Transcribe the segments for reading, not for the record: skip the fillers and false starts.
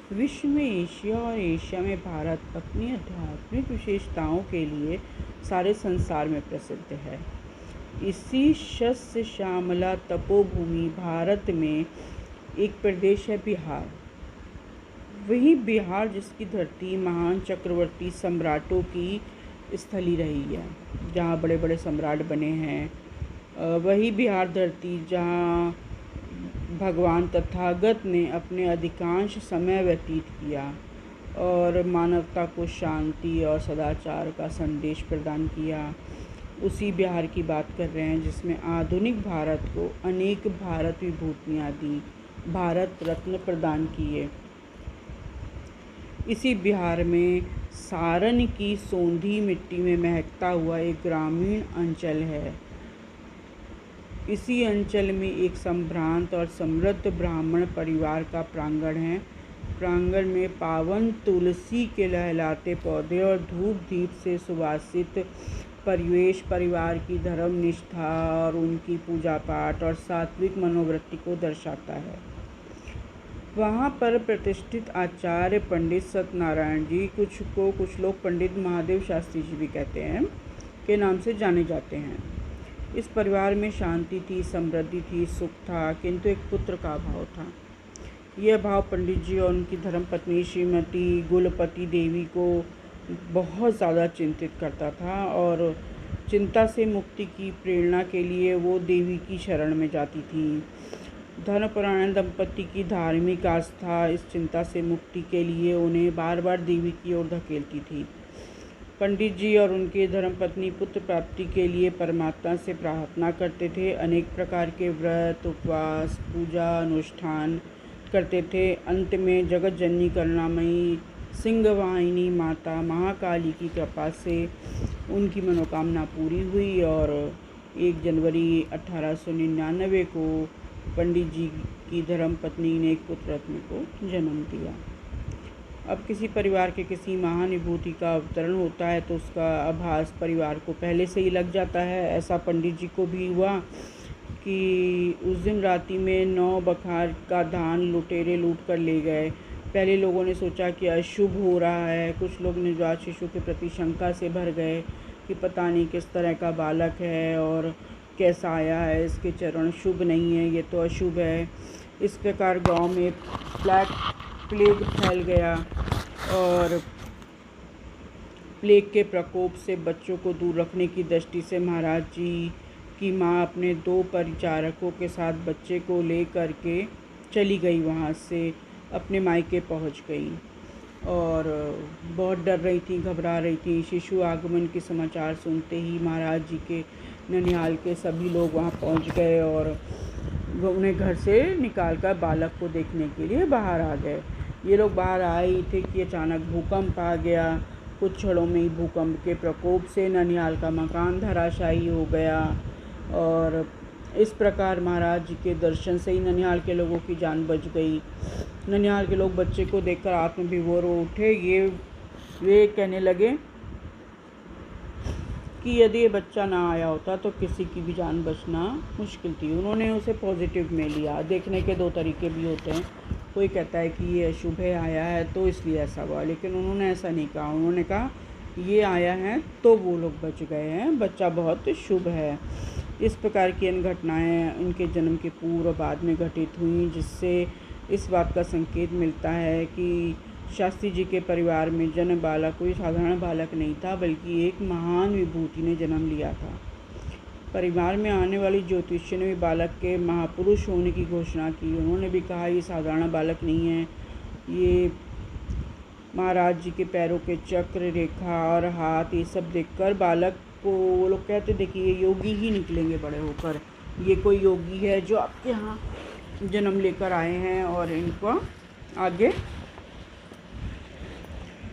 विश्व में एशिया और एशिया में भारत अपनी आध्यात्मिक विशेषताओं के लिए सारे संसार में प्रसिद्ध है। इसी शस्य श्यामला तपोभूमि भारत में एक प्रदेश है बिहार। वही बिहार जिसकी धरती महान चक्रवर्ती सम्राटों की स्थली रही है, जहाँ बड़े बड़े सम्राट बने हैं। वही बिहार धरती जहाँ भगवान तथागत ने अपने अधिकांश समय व्यतीत किया और मानवता को शांति और सदाचार का संदेश प्रदान किया। उसी बिहार की बात कर रहे हैं जिसमें आधुनिक भारत को अनेक भारत विभूतियाँ दी, भारत रत्न प्रदान किए। इसी बिहार में सारण की सोंधी मिट्टी में महकता हुआ एक ग्रामीण अंचल है। इसी अंचल में एक संभ्रांत और समृद्ध ब्राह्मण परिवार का प्रांगण है। प्रांगण में पावन तुलसी के लहलाते पौधे और धूप दीप से सुवासित परिवेश परिवार की धर्म निष्ठा और उनकी पूजा पाठ और सात्विक मनोवृत्ति को दर्शाता है। वहाँ पर प्रतिष्ठित आचार्य पंडित सत्यनारायण जी, कुछ लोग पंडित महादेव शास्त्री जी भी कहते हैं, के नाम से जाने जाते हैं। इस परिवार में शांति थी, समृद्धि थी, सुख था, किंतु एक पुत्र का अभाव था। यह भाव पंडित जी और उनकी धर्मपत्नी श्रीमती गुलपति देवी को बहुत ज़्यादा चिंतित करता था और चिंता से मुक्ति की प्रेरणा के लिए वो देवी की शरण में जाती थी। धर्मपरायण दंपति की धार्मिक आस्था इस चिंता से मुक्ति के लिए उन्हें बार बार देवी की ओर धकेलती थी। पंडित जी और उनके धर्मपत्नी पुत्र प्राप्ति के लिए परमात्मा से प्रार्थना करते थे। अनेक प्रकार के व्रत, उपवास, पूजा, अनुष्ठान करते थे। अंत में जगत जननी करुणामयी सिंहवाहिनी माता महाकाली की कृपा से उनकी मनोकामना पूरी हुई और 1 जनवरी 1899 को पंडित जी की धर्मपत्नी ने एक पुत्र रत्न को जन्म दिया। अब किसी परिवार के किसी महान विभूति का अवतरण होता है तो उसका आभास परिवार को पहले से ही लग जाता है। ऐसा पंडित जी को भी हुआ कि उस दिन रात्रि में 9 बखार का धान लुटेरे लूट कर ले गए। पहले लोगों ने सोचा कि अशुभ हो रहा है। कुछ लोग नवजात शिशु के प्रति शंका से भर गए कि पता नहीं किस तरह का बालक है और कैसा आया है, इसके चरण शुभ नहीं है, ये तो अशुभ है। इस प्रकार गांव में प्लेग फैल गया और प्लेग के प्रकोप से बच्चों को दूर रखने की दृष्टि से महाराज जी की माँ अपने 2 परिचारकों के साथ बच्चे को ले कर के चली गई। वहाँ से अपने मायके पहुँच गई और बहुत डर रही थी, घबरा रही थी। शिशु आगमन के समाचार सुनते ही महाराज जी के ननिहाल के सभी लोग वहाँ पहुँच गए और उन्हें घर से निकालकर बालक को देखने के लिए बाहर आ गए। ये लोग बाहर आए ही थे कि अचानक भूकंप आ गया। कुछ क्षणों में ही भूकंप के प्रकोप से ननिहाल का मकान धराशायी हो गया और इस प्रकार महाराज जी के दर्शन से ही ननिहाल के लोगों की जान बच गई। ननिहाल के लोग बच्चे को देखकर आत्मविभोर हो उठे। वे कहने लगे कि यदि ये बच्चा ना आया होता तो किसी की भी जान बचना मुश्किल थी। उन्होंने उसे पॉजिटिव में लिया। देखने के 2 तरीके भी होते हैं। कोई कहता है कि ये अशुभ आया है तो इसलिए ऐसा हुआ, लेकिन उन्होंने ऐसा नहीं कहा। उन्होंने कहा ये आया है तो वो लोग बच गए हैं, बच्चा बहुत शुभ है। इस प्रकार की अन्य घटनाएँ उनके जन्म के पूर्व बाद में घटित हुई, जिससे इस बात का संकेत मिलता है कि शास्त्री जी के परिवार में जन्म बालक कोई साधारण बालक नहीं था, बल्कि एक महान विभूति ने जन्म लिया था। परिवार में आने वाली ज्योतिषी ने भी बालक के महापुरुष होने की घोषणा की। उन्होंने भी कहा ये साधारण बालक नहीं है, ये महाराज जी के पैरों के चक्र, रेखा और हाथ ये सब देखकर बालक को वो लोग कहते देखिए ये योगी ही निकलेंगे बड़े होकर। ये कोई योगी है जो आपके यहाँ जन्म लेकर आए हैं और इनको आगे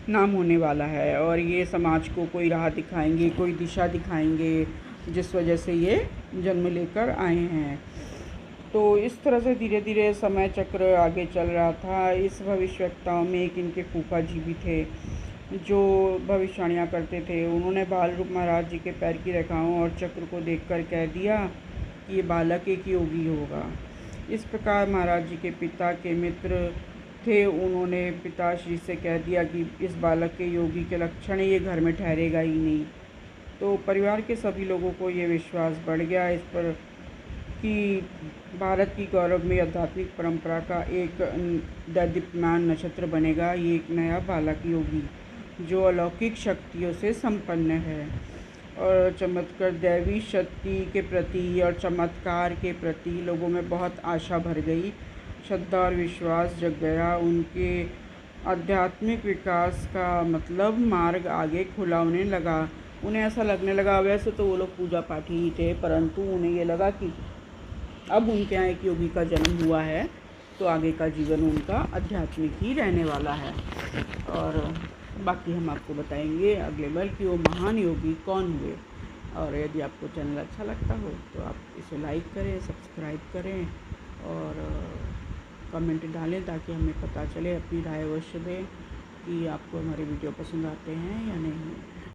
नाम होने वाला है और ये समाज को कोई राह दिखाएंगे, कोई दिशा दिखाएंगे, जिस वजह से ये जन्म लेकर आए हैं। तो इस तरह से धीरे धीरे समय चक्र आगे चल रहा था। इस भविष्यवक्ताओं में एक इनके फूफा जी भी थे जो भविष्यवाणियाँ करते थे। उन्होंने बाल रूप महाराज जी के पैर की रेखाओं और चक्र को देखकर कह दिया कि ये बालक एक योगी होगा। इस प्रकार महाराज जी के पिता के मित्र थे उन्होंने पिताश्री से कह दिया कि इस बालक के योगी के लक्षण है, ये घर में ठहरेगा ही नहीं। तो परिवार के सभी लोगों को ये विश्वास बढ़ गया इस पर कि भारत की गौरवमयी आध्यात्मिक परंपरा का एक दैदीप्यमान नक्षत्र बनेगा ये एक नया बालक योगी, जो अलौकिक शक्तियों से संपन्न है। और चमत्कार दैवी शक्ति के प्रति और चमत्कार के प्रति लोगों में बहुत आशा भर गई, श्रद्धा और विश्वास जग गया। उनके आध्यात्मिक विकास का मतलब मार्ग आगे खुला होने लगा। उन्हें ऐसा लगने लगा, वैसे तो वो लोग पूजा पाठी ही थे, परंतु उन्हें ये लगा कि अब उनके यहाँ एक योगी का जन्म हुआ है तो आगे का जीवन उनका आध्यात्मिक ही रहने वाला है। और बाकी हम आपको बताएंगे अगले बार कि वो महान योगी कौन हुए। और यदि आपको चैनल अच्छा लगता हो तो आप इसे लाइक करें, सब्सक्राइब करें और कमेंट डालें ताकि हमें पता चले, अपनी राय अवश्य दें कि आपको हमारे वीडियो पसंद आते हैं या नहीं।